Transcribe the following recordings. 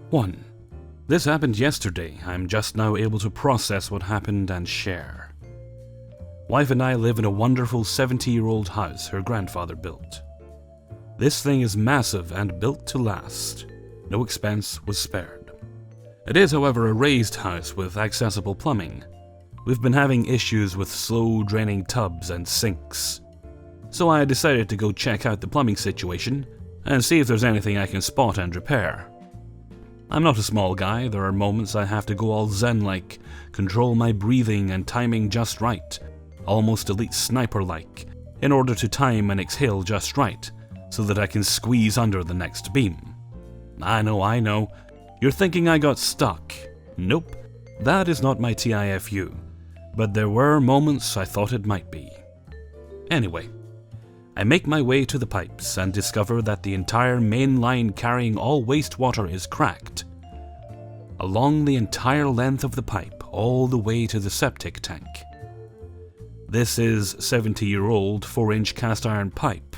1. This happened yesterday. I'm just now able to process what happened and share. Wife and I live in a wonderful 70-year-old house her grandfather built. This thing is massive and built to last. No expense was spared. It is, however, a raised house with accessible plumbing. We've been having issues with slow draining tubs and sinks. So I decided to go check out the plumbing situation and see if there's anything I can spot and repair. I'm not a small guy. There are moments I have to go all zen-like, control my breathing and timing just right, almost elite sniper-like, in order to time and exhale just right, so that I can squeeze under the next beam. I know. You're thinking I got stuck. Nope, that is not my TIFU, but there were moments I thought it might be. Anyway, I make my way to the pipes and discover that the entire main line carrying all wastewater is cracked. Along the entire length of the pipe, all the way to the septic tank. This is 70-year-old 4-inch cast iron pipe.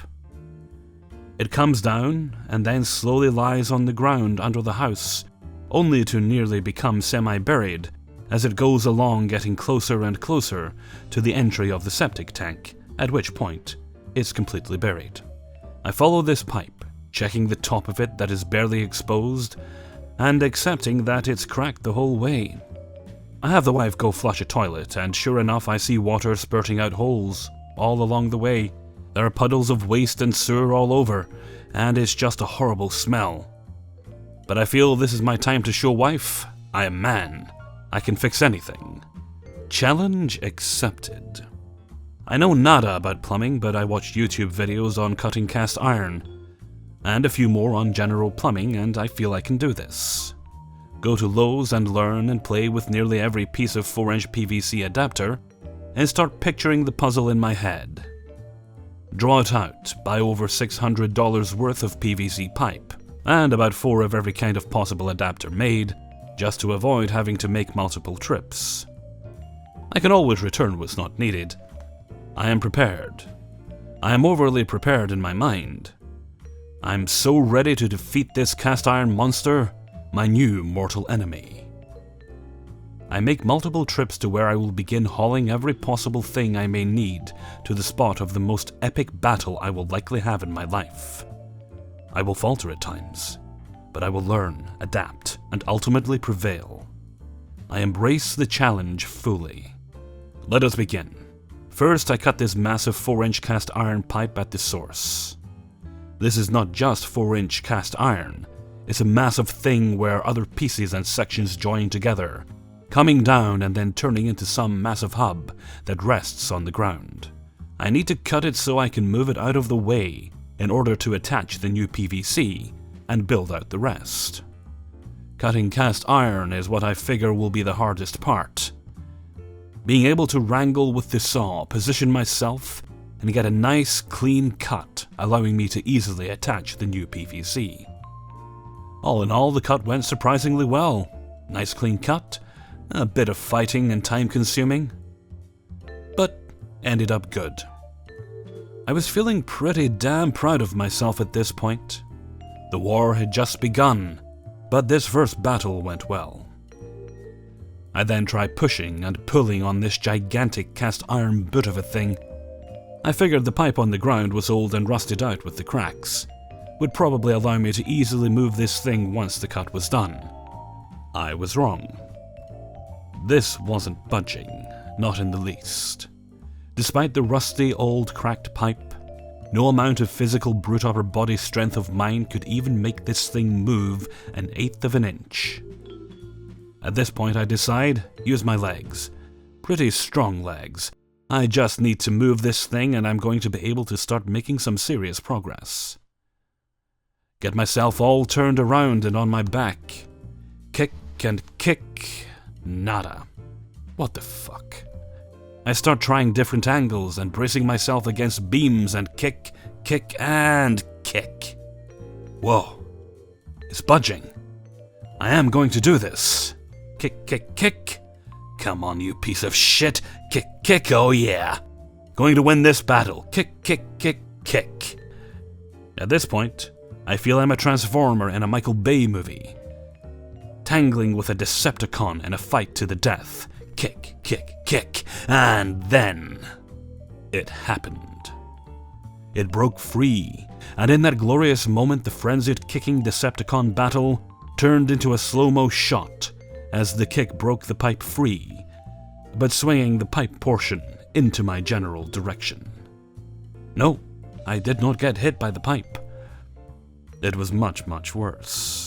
It comes down and then slowly lies on the ground under the house, only to nearly become semi-buried as it goes along, getting closer and closer to the entry of the septic tank, at which point it's completely buried. I follow this pipe, checking the top of it that is barely exposed, and accepting that it's cracked the whole way. I have the wife go flush a toilet, and sure enough I see water spurting out holes all along the way. There are puddles of waste and sewer all over, and it's just a horrible smell. But I feel this is my time to show wife I am man. I can fix anything. Challenge accepted. I know nada about plumbing, but I watch YouTube videos on cutting cast iron, and a few more on general plumbing, and I feel I can do this. Go to Lowe's and learn and play with nearly every piece of 4-inch PVC adapter, and start picturing the puzzle in my head. Draw it out, buy over $600 worth of PVC pipe, and about 4 of every kind of possible adapter made, just to avoid having to make multiple trips. I can always return what's not needed. I am prepared. I am overly prepared in my mind. I'm so ready to defeat this cast iron monster, my new mortal enemy. I make multiple trips to where I will begin hauling every possible thing I may need to the spot of the most epic battle I will likely have in my life. I will falter at times, but I will learn, adapt, and ultimately prevail. I embrace the challenge fully. Let us begin. First, I cut this massive 4-inch cast iron pipe at the source. This is not just 4-inch cast iron, it's a massive thing where other pieces and sections join together, coming down and then turning into some massive hub that rests on the ground. I need to cut it so I can move it out of the way in order to attach the new PVC and build out the rest. Cutting cast iron is what I figure will be the hardest part. Being able to wrangle with the saw, position myself, and get a nice clean cut, allowing me to easily attach the new PVC. All in all, the cut went surprisingly well. Nice clean cut, a bit of fighting and time consuming, but ended up good. I was feeling pretty damn proud of myself at this point. The war had just begun, but this first battle went well. I then tried pushing and pulling on this gigantic cast iron boot of a thing. I figured the pipe on the ground was old and rusted out with the cracks, would probably allow me to easily move this thing once the cut was done. I was wrong. This wasn't budging, not in the least. Despite the rusty old cracked pipe, no amount of physical brute upper body strength of mine could even make this thing move 1/8 of an inch. At this point I decide, use my legs. Pretty strong legs. I just need to move this thing and I'm going to be able to start making some serious progress. Get myself all turned around and on my back. Kick and kick. Nada. What the fuck? I start trying different angles and bracing myself against beams and kick, kick, and kick. Whoa. It's budging. I am going to do this. Kick, kick, kick. Come on, you piece of shit. Kick, kick, oh yeah. Going to win this battle. Kick, kick, kick, kick. At this point, I feel I'm a transformer in a Michael Bay movie. tangling with a Decepticon in a fight to the death. Kick, kick, kick, and then it happened. It broke free, and in that glorious moment the frenzied kicking Decepticon battle turned into a slow-mo shot as the kick broke the pipe free, but swinging the pipe portion into my general direction. No, I did not get hit by the pipe. It was much, much worse.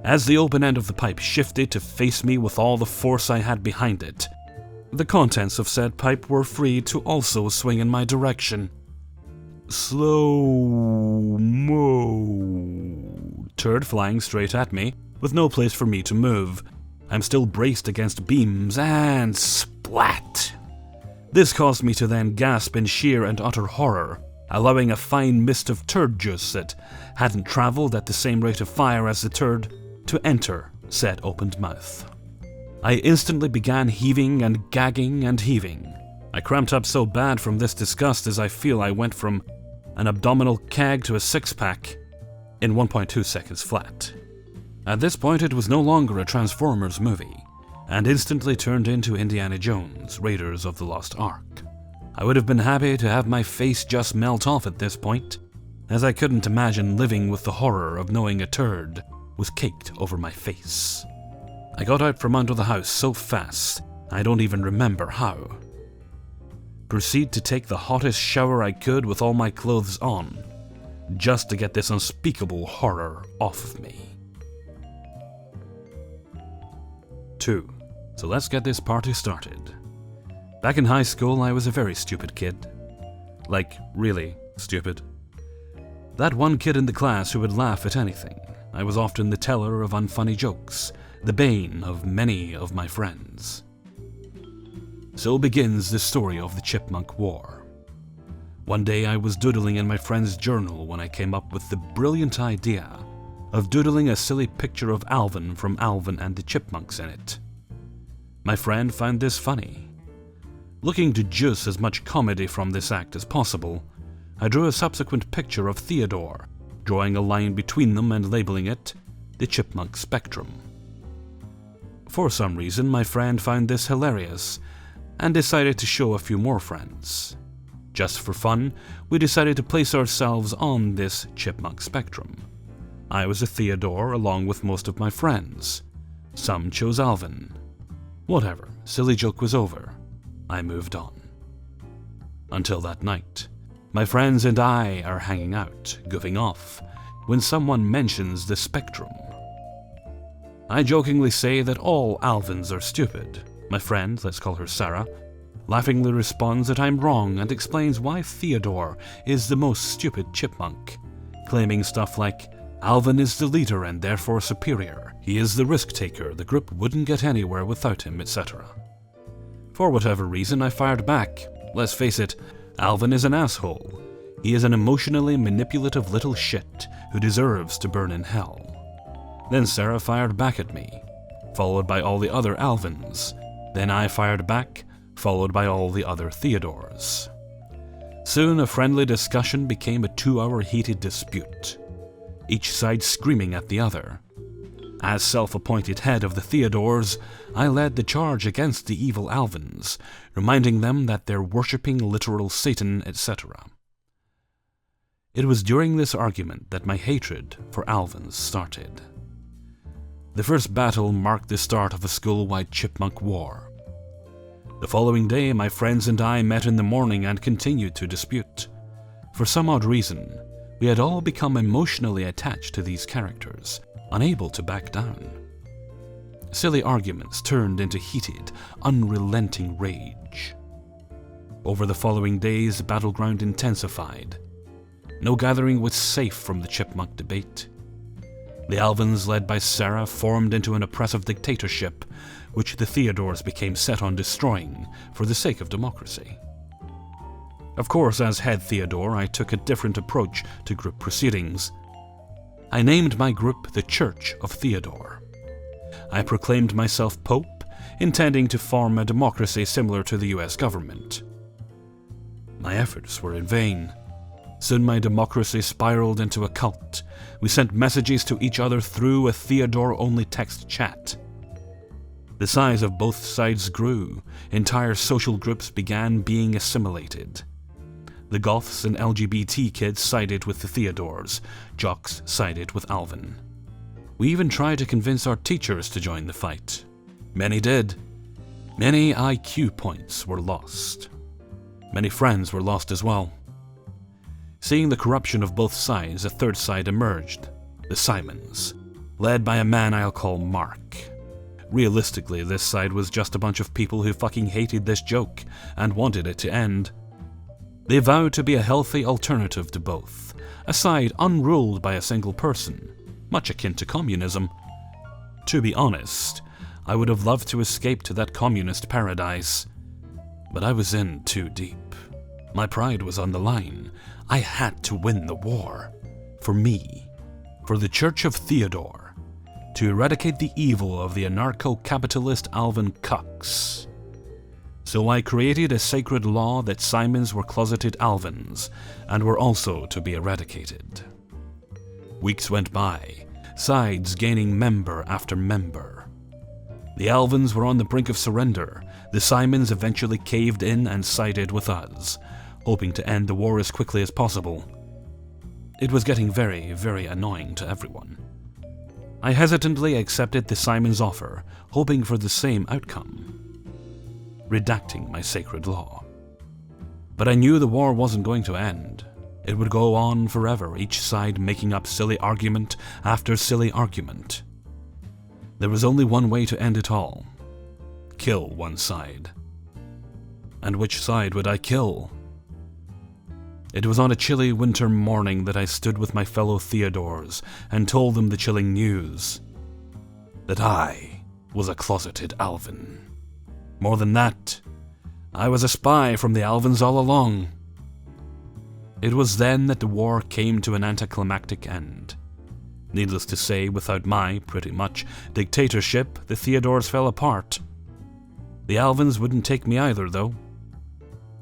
As the open end of the pipe shifted to face me with all the force I had behind it, the contents of said pipe were free to also swing in my direction. Slow-mo. Turd flying straight at me, with no place for me to move. I'm still braced against beams, and splat! This caused me to then gasp in sheer and utter horror, allowing a fine mist of turd juice that hadn't travelled at the same rate of fire as the turd to enter said opened mouth. I instantly began heaving and gagging and heaving. I cramped up so bad from this disgust as I feel I went from an abdominal keg to a six-pack in 1.2 seconds flat. At this point it was no longer a Transformers movie, and instantly turned into Indiana Jones, Raiders of the Lost Ark. I would have been happy to have my face just melt off at this point, as I couldn't imagine living with the horror of knowing a turd was caked over my face. I got out from under the house so fast, I don't even remember how. Proceed to take the hottest shower I could with all my clothes on, just to get this unspeakable horror off of me. 2. So let's get this party started. Back in high school, I was a very stupid kid. Like, really stupid. That one kid in the class who would laugh at anything. I was often the teller of unfunny jokes, the bane of many of my friends. So begins the story of the Chipmunk War. One day I was doodling in my friend's journal when I came up with the brilliant idea of doodling a silly picture of Alvin from Alvin and the Chipmunks in it. My friend found this funny. Looking to juice as much comedy from this act as possible, I drew a subsequent picture of Theodore, drawing a line between them and labeling it the Chipmunk Spectrum. For some reason, my friend found this hilarious and decided to show a few more friends. Just for fun, we decided to place ourselves on this Chipmunk Spectrum. I was a Theodore along with most of my friends. Some chose Alvin. Whatever, silly joke was over. I moved on. Until that night, my friends and I are hanging out, goofing off, when someone mentions the spectrum. I jokingly say that all Alvins are stupid. My friend, let's call her Sarah, laughingly responds that I'm wrong and explains why Theodore is the most stupid chipmunk, claiming stuff like, Alvin is the leader and therefore superior. He is the risk-taker, the group wouldn't get anywhere without him, etc. For whatever reason, I fired back. Let's face it, Alvin is an asshole. He is an emotionally manipulative little shit who deserves to burn in hell. Then Sarah fired back at me, followed by all the other Alvins. Then I fired back, followed by all the other Theodores. Soon a friendly discussion became a 2-hour heated dispute, each side screaming at the other. As self-appointed head of the Theodores, I led the charge against the evil Alvins, reminding them that they're worshipping literal Satan, etc. It was during this argument that my hatred for Alvins started. The first battle marked the start of a school-wide chipmunk war. The following day, my friends and I met in the morning and continued to dispute. For some odd reason, we had all become emotionally attached to these characters, unable to back down. Silly arguments turned into heated, unrelenting rage. Over the following days, the battleground intensified. No gathering was safe from the chipmunk debate. The Alvins, led by Sarah, formed into an oppressive dictatorship, which the Theodores became set on destroying for the sake of democracy. Of course, as head Theodore, I took a different approach to group proceedings. I named my group the Church of Theodore. I proclaimed myself Pope, intending to form a democracy similar to the US government. My efforts were in vain. Soon my democracy spiraled into a cult. We sent messages to each other through a Theodore-only text chat. The size of both sides grew. Entire social groups began being assimilated. The goths and LGBT kids sided with the Theodores. Jocks sided with Alvin. We even tried to convince our teachers to join the fight. Many did. Many IQ points were lost. Many friends were lost as well. Seeing the corruption of both sides, a third side emerged, the Simons, led by a man I'll call Mark. Realistically, this side was just a bunch of people who fucking hated this joke and wanted it to end. They vowed to be a healthy alternative to both, a side unruled by a single person, much akin to communism. To be honest, I would have loved to escape to that communist paradise, but I was in too deep. My pride was on the line. I had to win the war. For me, for the Church of Theodore, to eradicate the evil of the anarcho-capitalist Alvin Cox. So I created a sacred law that Simons were closeted Alvins and were also to be eradicated. Weeks went by, sides gaining member after member. The Alvins were on the brink of surrender. The Simons eventually caved in and sided with us, hoping to end the war as quickly as possible. It was getting very, very annoying to everyone. I hesitantly accepted the Simons' offer, hoping for the same outcome, redacting my sacred law. But I knew the war wasn't going to end. It would go on forever, each side making up silly argument after silly argument. There was only one way to end it all. Kill one side. And which side would I kill? It was on a chilly winter morning that I stood with my fellow Theodores and told them the chilling news. That I was a closeted Alvin. More than that, I was a spy from the Alvins all along. It was then that the war came to an anticlimactic end. Needless to say, without my, pretty much, dictatorship, the Theodores fell apart. The Alvins wouldn't take me either, though.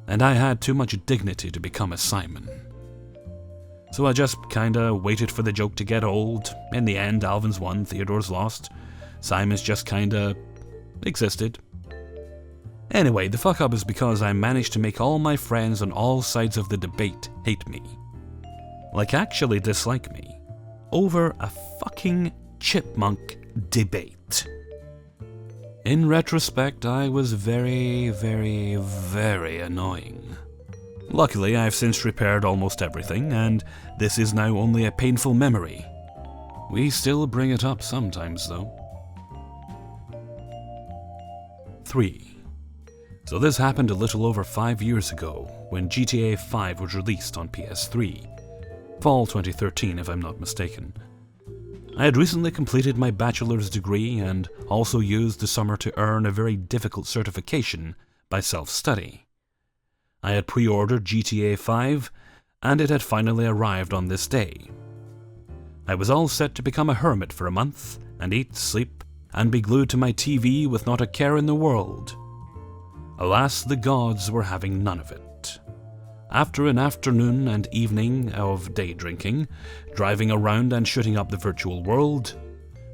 And I had too much dignity to become a Simon. So I just kinda waited for the joke to get old. In the end, Alvins won, Theodores lost. Simons just kinda existed. Anyway, the fuck up is because I managed to make all my friends on all sides of the debate hate me. Like actually dislike me. Over a fucking chipmunk debate. In retrospect, I was very, very, very annoying. Luckily, I've since repaired almost everything, and this is now only a painful memory. We still bring it up sometimes, though. 3. So this happened a little over 5 years ago, when GTA 5 was released on PS3. Fall 2013, if I'm not mistaken. I had recently completed my bachelor's degree and also used the summer to earn a very difficult certification by self-study. I had pre-ordered GTA 5, and it had finally arrived on this day. I was all set to become a hermit for a month, and eat, sleep, and be glued to my TV with not a care in the world. Alas, the gods were having none of it. After an afternoon and evening of day drinking, driving around and shooting up the virtual world,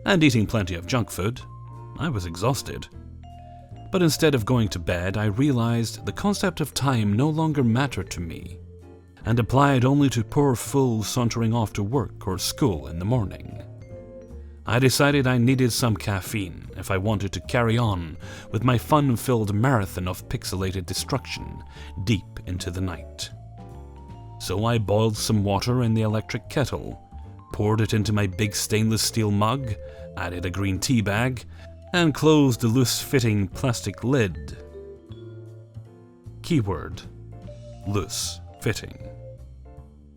and eating plenty of junk food, I was exhausted. But instead of going to bed, I realized the concept of time no longer mattered to me, and applied only to poor fools sauntering off to work or school in the morning. I decided I needed some caffeine if I wanted to carry on with my fun-filled marathon of pixelated destruction deep into the night. So I boiled some water in the electric kettle, poured it into my big stainless steel mug, added a green tea bag, and closed the loose-fitting plastic lid. Keyword: loose-fitting.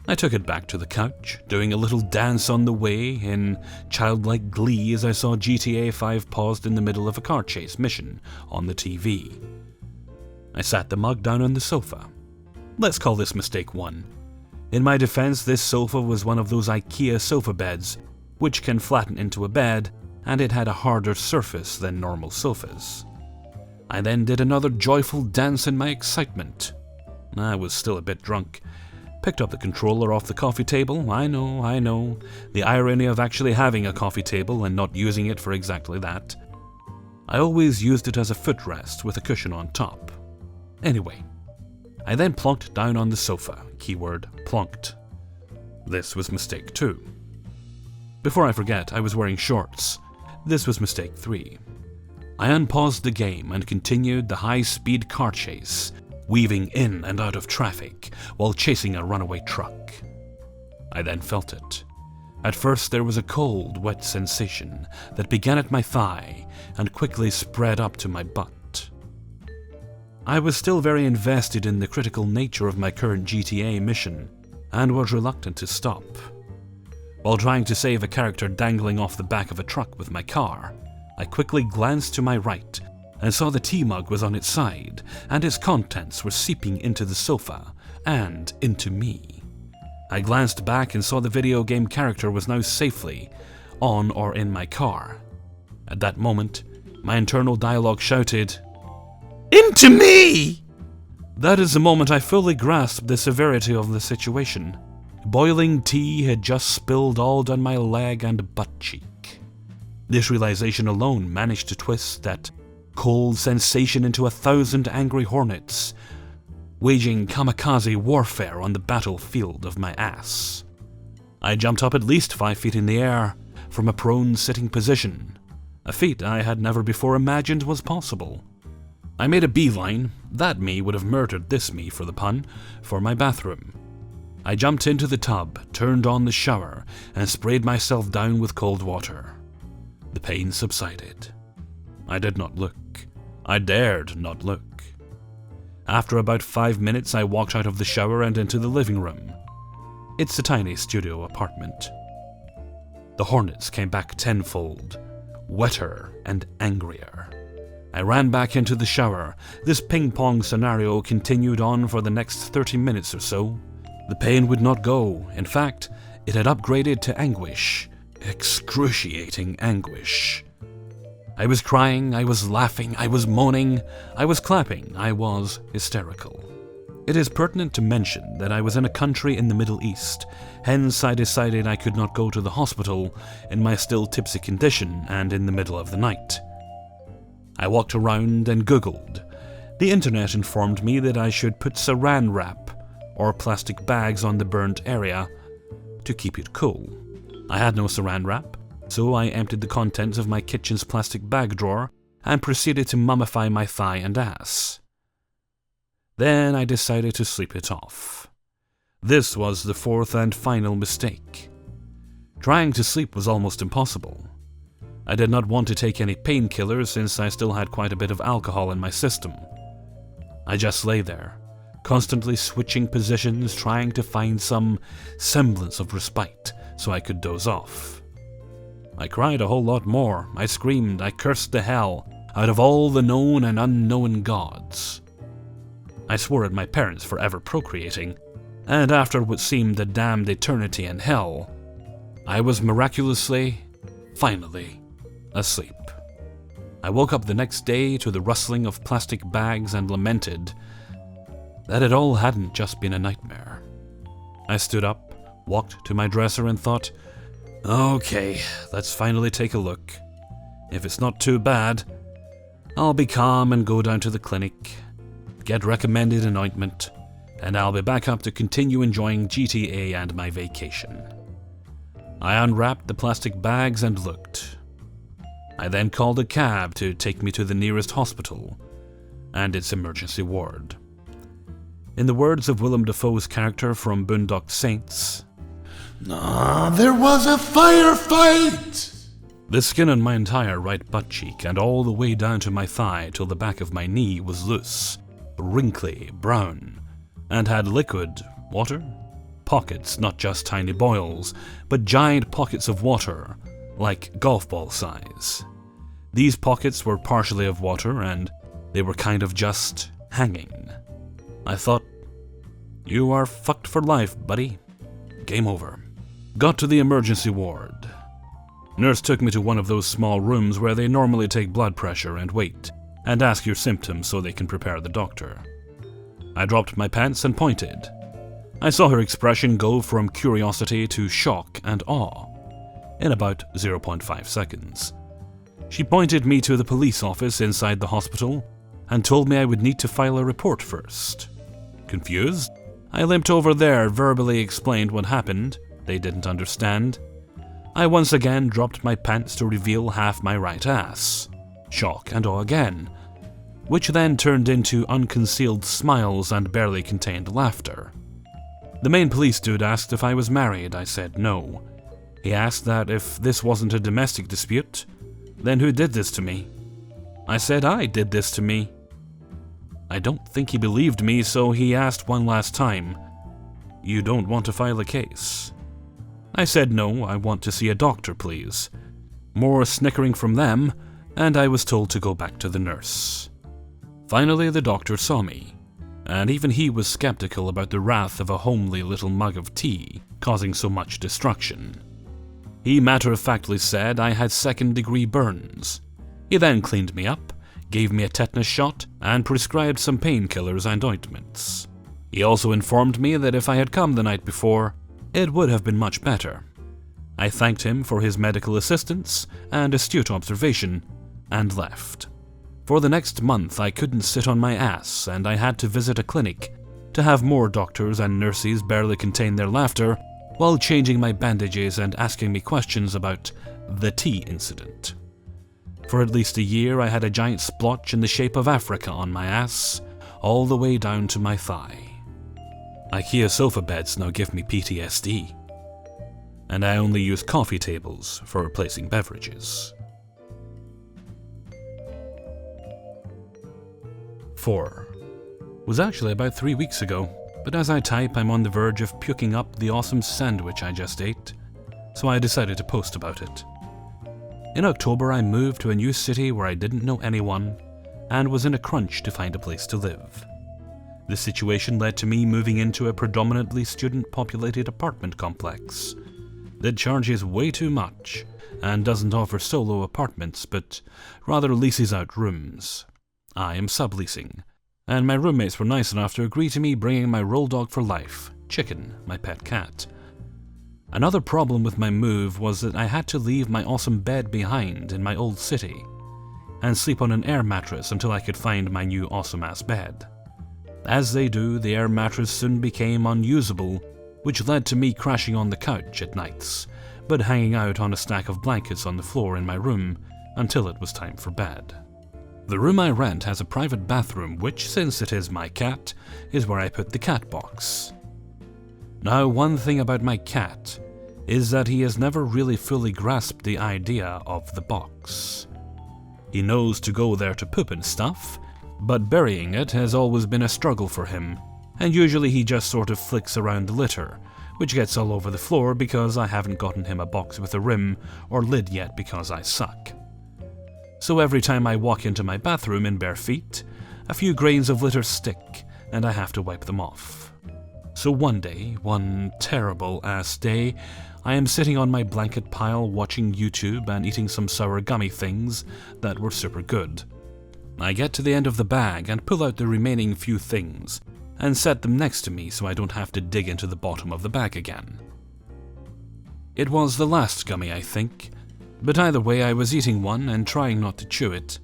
I took it back to the couch, doing a little dance on the way in childlike glee as I saw GTA 5 paused in the middle of a car chase mission on the TV. I sat the mug down on the sofa. Let's call this mistake 1. In my defense, this sofa was one of those IKEA sofa beds, which can flatten into a bed, and it had a harder surface than normal sofas. I then did another joyful dance in my excitement. I was still a bit drunk, picked up the controller off the coffee table. I know. The irony of actually having a coffee table and not using it for exactly that. I always used it as a footrest with a cushion on top. Anyway, I then plonked down on the sofa. Keyword plonked. This was mistake 2. Before I forget, I was wearing shorts. This was mistake 3. I unpaused the game and continued the high-speed car chase, weaving in and out of traffic while chasing a runaway truck. I then felt it. At first there was a cold, wet sensation that began at my thigh and quickly spread up to my butt. I was still very invested in the critical nature of my current GTA mission and was reluctant to stop. While trying to save a character dangling off the back of a truck with my car, I quickly glanced to my right and saw the tea mug was on its side and its contents were seeping into the sofa and into me. I glanced back and saw the video game character was now safely on or in my car. At that moment, my internal dialogue shouted, "Into me!" That is the moment I fully grasped the severity of the situation. Boiling tea had just spilled all down my leg and butt cheek. This realization alone managed to twist that cold sensation into 1,000 angry hornets, waging kamikaze warfare on the battlefield of my ass. I jumped up at least 5 feet in the air from a prone sitting position, a feat I had never before imagined was possible. I made a beeline, that me would have murdered this me for the pun, for my bathroom. I jumped into the tub, turned on the shower, and sprayed myself down with cold water. The pain subsided. I did not look. I dared not look. After about 5 minutes, I walked out of the shower and into the living room. It's a tiny studio apartment. The hornets came back tenfold, wetter and angrier. I ran back into the shower. This ping-pong scenario continued on for the next 30 minutes or so. The pain would not go. In fact, it had upgraded to anguish. Excruciating anguish. I was crying, I was laughing, I was moaning, I was clapping, I was hysterical. It is pertinent to mention that I was in a country in the Middle East, hence I decided I could not go to the hospital in my still tipsy condition and in the middle of the night. I walked around and Googled. The internet informed me that I should put saran wrap or plastic bags on the burnt area to keep it cool. I had no saran wrap, so I emptied the contents of my kitchen's plastic bag drawer and proceeded to mummify my thigh and ass. Then I decided to sleep it off. This was the 4th and final mistake. Trying to sleep was almost impossible. I did not want to take any painkillers since I still had quite a bit of alcohol in my system. I just lay there, constantly switching positions, trying to find some semblance of respite so I could doze off. I cried a whole lot more. I screamed, I cursed the hell out of all the known and unknown gods. I swore at my parents for ever procreating, and after what seemed a damned eternity in hell, I was miraculously, finally, asleep. I woke up the next day to the rustling of plastic bags and lamented that it all hadn't just been a nightmare. I stood up, walked to my dresser and thought, okay, let's finally take a look. If it's not too bad, I'll be calm and go down to the clinic, get recommended an ointment, and I'll be back up to continue enjoying GTA and my vacation. I unwrapped the plastic bags and looked. I then called a cab to take me to the nearest hospital and its emergency ward. In the words of Willem Dafoe's character from Boondock Saints, there was a firefight! the skin on my entire right butt cheek and all the way down to my thigh till the back of my knee was loose, wrinkly, brown, and had liquid water? Pockets, not just tiny boils, but giant pockets of water, like golf ball size. These pockets were partially of water and they were kind of just hanging. I thought, you are fucked for life, buddy. Game over. Got to the emergency ward. Nurse took me to one of those small rooms where they normally take blood pressure and weight, and ask your symptoms so they can prepare the doctor. I dropped my pants and pointed. I saw her expression go from curiosity to shock and awe in about 0.5 seconds. She pointed me to the police office inside the hospital and told me I would need to file a report first. Confused, I limped over there, verbally explained what happened. They didn't understand. I once again dropped my pants to reveal half my right ass. Shock and awe again, which then turned into unconcealed smiles and barely contained laughter. The main police dude asked if I was married. I said no. He asked that if this wasn't a domestic dispute, then who did this to me? I said I did this to me. I don't think he believed me, so he asked one last time, "You don't want to file a case?" I said no, I want to see a doctor, please. More snickering from them, and I was told to go back to the nurse. Finally, the doctor saw me, and even he was skeptical about the wrath of a homely little mug of tea causing so much destruction. He matter-of-factly said I had second-degree burns. He then cleaned me up, gave me a tetanus shot, and prescribed some painkillers and ointments. He also informed me that if I had come the night before, it would have been much better. I thanked him for his medical assistance and astute observation, and left. For the next month I couldn't sit on my ass, and I had to visit a clinic to have more doctors and nurses barely contain their laughter while changing my bandages and asking me questions about the tea incident. For at least a year I had a giant splotch in the shape of Africa on my ass, all the way down to my thigh. IKEA sofa beds now give me PTSD, and I only use coffee tables for replacing beverages. 4. Was actually about 3 weeks ago, but as I type I'm on the verge of puking up the awesome sandwich I just ate, so I decided to post about it. In October I moved to a new city where I didn't know anyone and was in a crunch to find a place to live. This situation led to me moving into a predominantly student-populated apartment complex that charges way too much and doesn't offer solo apartments but rather leases out rooms. I am subleasing, and my roommates were nice enough to agree to me bringing my roll dog for life, Chicken, my pet cat. Another problem with my move was that I had to leave my awesome bed behind in my old city and sleep on an air mattress until I could find my new awesome-ass bed. As they do, the air mattress soon became unusable, which led to me crashing on the couch at nights, but hanging out on a stack of blankets on the floor in my room until it was time for bed. The room I rent has a private bathroom which, since it is my cat, is where I put the cat box. Now, one thing about my cat is that he has never really fully grasped the idea of the box. He knows to go there to poop and stuff, but burying it has always been a struggle for him, and usually he just sort of flicks around the litter, which gets all over the floor because I haven't gotten him a box with a rim or lid yet because I suck. So every time I walk into my bathroom in bare feet, a few grains of litter stick and I have to wipe them off. So one day, one terrible-ass day, I am sitting on my blanket pile watching YouTube and eating some sour gummy things that were super good. I get to the end of the bag and pull out the remaining few things and set them next to me so I don't have to dig into the bottom of the bag again. It was the last gummy, I think, but either way I was eating one and trying not to chew it,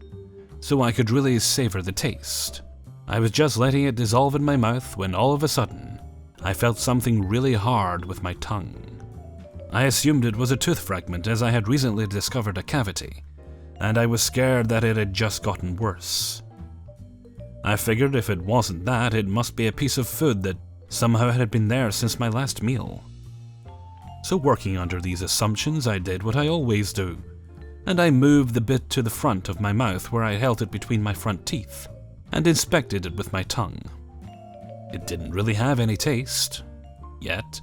so I could really savor the taste. I was just letting it dissolve in my mouth when all of a sudden, I felt something really hard with my tongue. I assumed it was a tooth fragment as I had recently discovered a cavity, and I was scared that it had just gotten worse. I figured if it wasn't that, it must be a piece of food that somehow had been there since my last meal. So working under these assumptions, I did what I always do, and I moved the bit to the front of my mouth where I held it between my front teeth, and inspected it with my tongue. It didn't really have any taste, yet,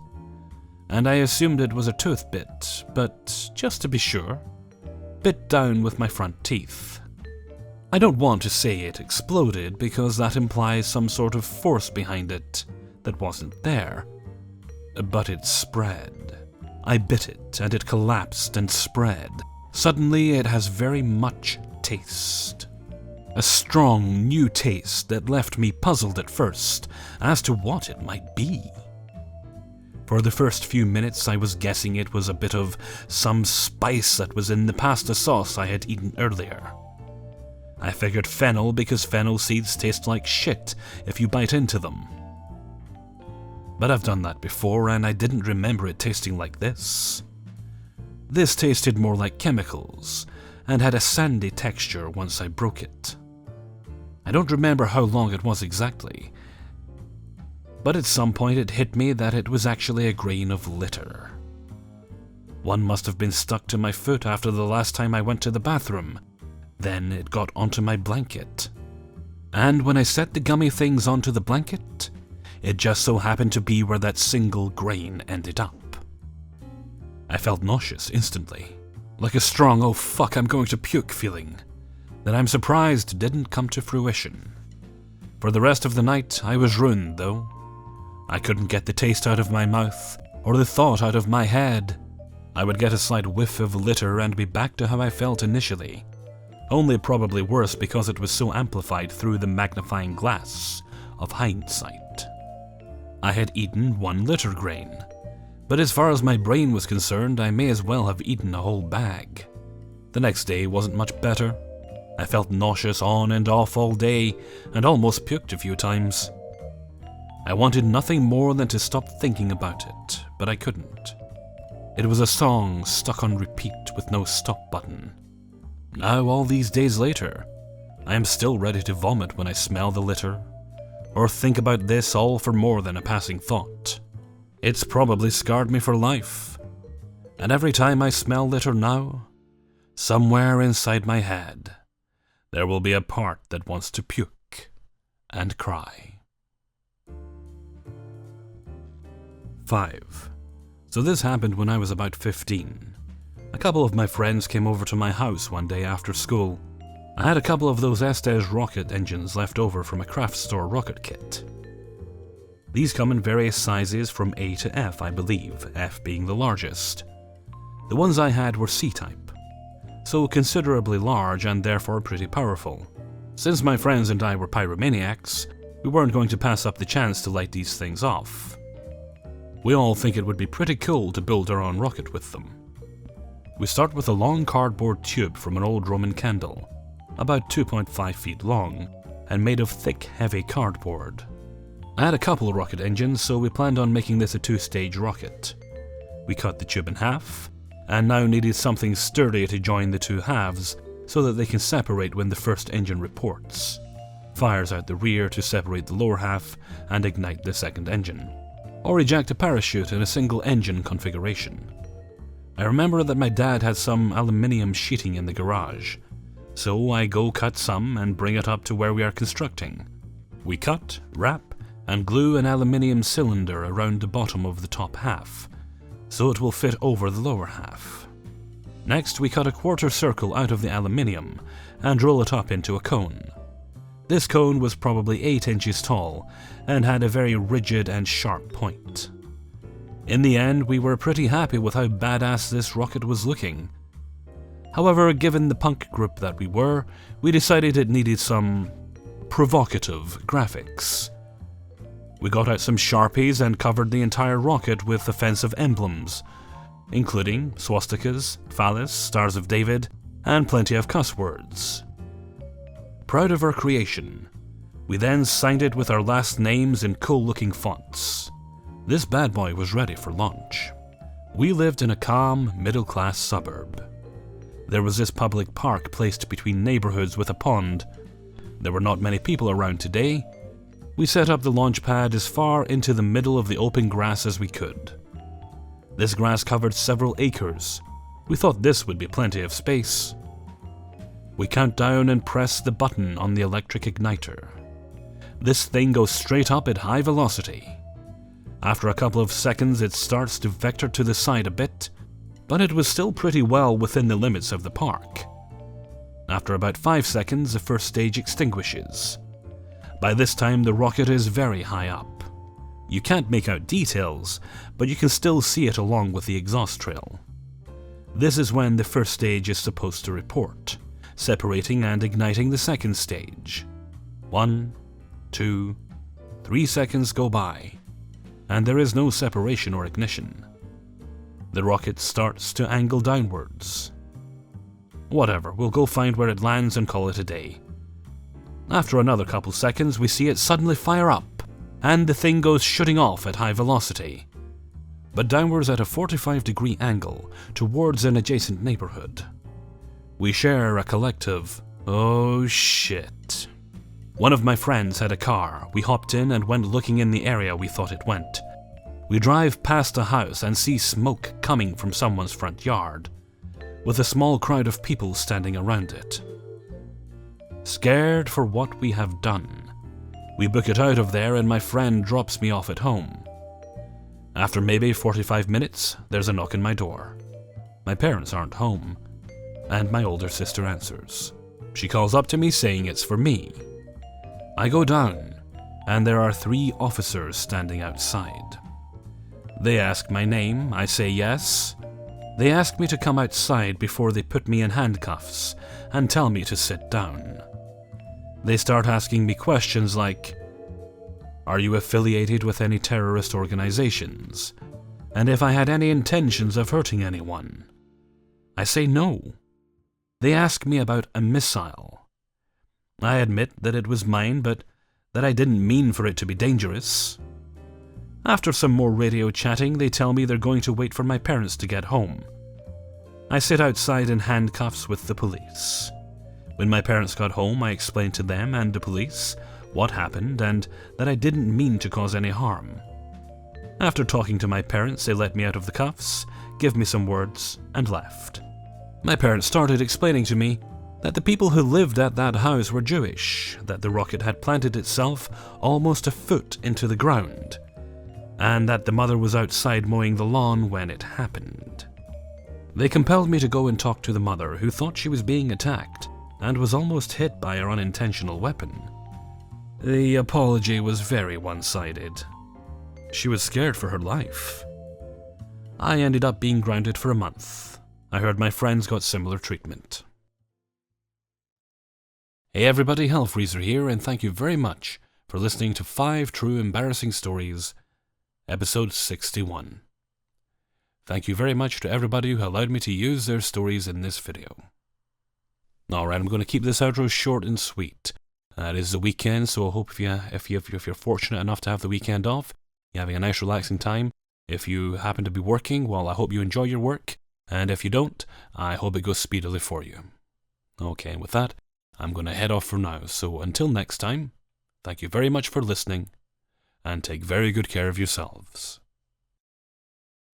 and I assumed it was a tooth bit, but just to be sure, bit down with my front teeth. I don't want to say it exploded because that implies some sort of force behind it that wasn't there, but it spread. I bit it, and it collapsed and spread. Suddenly, it has very much taste. A strong, new taste that left me puzzled at first as to what it might be. For the first few minutes I was guessing it was a bit of some spice that was in the pasta sauce I had eaten earlier. I figured fennel because fennel seeds taste like shit if you bite into them. But I've done that before and I didn't remember it tasting like this. This tasted more like chemicals and had a sandy texture once I broke it. I don't remember how long it was exactly, but at some point it hit me that it was actually a grain of litter. One must have been stuck to my foot after the last time I went to the bathroom. Then it got onto my blanket. And when I set the gummy things onto the blanket, it just so happened to be where that single grain ended up. I felt nauseous instantly, like a strong "oh fuck, I'm going to puke" feeling that I'm surprised didn't come to fruition. For the rest of the night, I was ruined though. I couldn't get the taste out of my mouth, or the thought out of my head. I would get a slight whiff of litter and be back to how I felt initially, only probably worse because it was so amplified through the magnifying glass of hindsight. I had eaten one litter grain, but as far as my brain was concerned, I may as well have eaten a whole bag. The next day wasn't much better. I felt nauseous on and off all day, and almost puked a few times. I wanted nothing more than to stop thinking about it, but I couldn't. It was a song stuck on repeat with no stop button. Now, all these days later, I am still ready to vomit when I smell the litter, or think about this all for more than a passing thought. It's probably scarred me for life, and every time I smell litter now, somewhere inside my head, there will be a part that wants to puke and cry. 5. So this happened when I was about 15. A couple of my friends came over to my house one day after school. I had a couple of those Estes rocket engines left over from a craft store rocket kit. These come in various sizes from A to F, I believe, F being the largest. The ones I had were C-type, so considerably large and therefore pretty powerful. Since my friends and I were pyromaniacs, we weren't going to pass up the chance to light these things off. We all think it would be pretty cool to build our own rocket with them. We start with a long cardboard tube from an old Roman candle, about 2.5 feet long, and made of thick, heavy cardboard. I had a couple of rocket engines, so we planned on making this a 2-stage rocket. We cut the tube in half, and now needed something sturdy to join the two halves so that they can separate when the first engine reports, fires out the rear to separate the lower half and ignite the second engine, or eject a parachute in a single engine configuration. I remember that my dad had some aluminium sheeting in the garage, so I go cut some and bring it up to where we are constructing. We cut, wrap, and glue an aluminium cylinder around the bottom of the top half, so it will fit over the lower half. Next, we cut a quarter circle out of the aluminium and roll it up into a cone. This cone was probably 8 inches tall and had a very rigid and sharp point. In the end, we were pretty happy with how badass this rocket was looking. However, given the punk group that we were, we decided it needed some provocative graphics. We got out some Sharpies and covered the entire rocket with offensive emblems, including swastikas, phallus, stars of David, and plenty of cuss words. Proud of our creation, we then signed it with our last names in cool-looking fonts. This bad boy was ready for launch. We lived in a calm, middle-class suburb. There was this public park placed between neighborhoods with a pond. There were not many people around today. We set up the launch pad as far into the middle of the open grass as we could. This grass covered several acres. We thought this would be plenty of space. We count down and press the button on the electric igniter. This thing goes straight up at high velocity. After a couple of seconds it starts to vector to the side a bit, but it was still pretty well within the limits of the park. After about 5 seconds, the first stage extinguishes. By this time the rocket is very high up. You can't make out details, but you can still see it along with the exhaust trail. This is when the first stage is supposed to report, separating and igniting the second stage. 1, 2, 3 seconds go by, and there is no separation or ignition. The rocket starts to angle downwards. Whatever, we'll go find where it lands and call it a day. After another couple seconds, we see it suddenly fire up, and the thing goes shooting off at high velocity, but downwards at a 45-degree angle towards an adjacent neighborhood. We share a collective, "Oh shit." One of my friends had a car. We hopped in and went looking in the area we thought it went. We drive past a house and see smoke coming from someone's front yard, with a small crowd of people standing around it. Scared for what we have done, we book it out of there and my friend drops me off at home. After maybe 45 minutes, there's a knock on my door. My parents aren't home, and my older sister answers. She calls up to me saying it's for me. I go down, and there are 3 officers standing outside. They ask my name, I say yes. They ask me to come outside before they put me in handcuffs and tell me to sit down. They start asking me questions like, "Are you affiliated with any terrorist organizations? And if I had any intentions of hurting anyone?" I say no. They ask me about a missile. I admit that it was mine, but that I didn't mean for it to be dangerous. After some more radio chatting, they tell me they're going to wait for my parents to get home. I sit outside in handcuffs with the police. When my parents got home, I explained to them and the police what happened and that I didn't mean to cause any harm. After talking to my parents, they let me out of the cuffs, gave me some words, and left. My parents started explaining to me that the people who lived at that house were Jewish, that the rocket had planted itself almost a foot into the ground, and that the mother was outside mowing the lawn when it happened. They compelled me to go and talk to the mother, who thought she was being attacked and was almost hit by her unintentional weapon. The apology was very one-sided. She was scared for her life. I ended up being grounded for a month. I heard my friends got similar treatment. Hey everybody, Hellfreezer here, and thank you very much for listening to 5 True Embarrassing Stories, episode 61. Thank you very much to everybody who allowed me to use their stories in this video. Alright, I'm going to keep this outro short and sweet. It is the weekend, so I hope if you're fortunate enough to have the weekend off, you're having a nice relaxing time. If you happen to be working, well, I hope you enjoy your work, and if you don't, I hope it goes speedily for you. Okay, and with that, I'm going to head off for now, so until next time, thank you very much for listening, and take very good care of yourselves.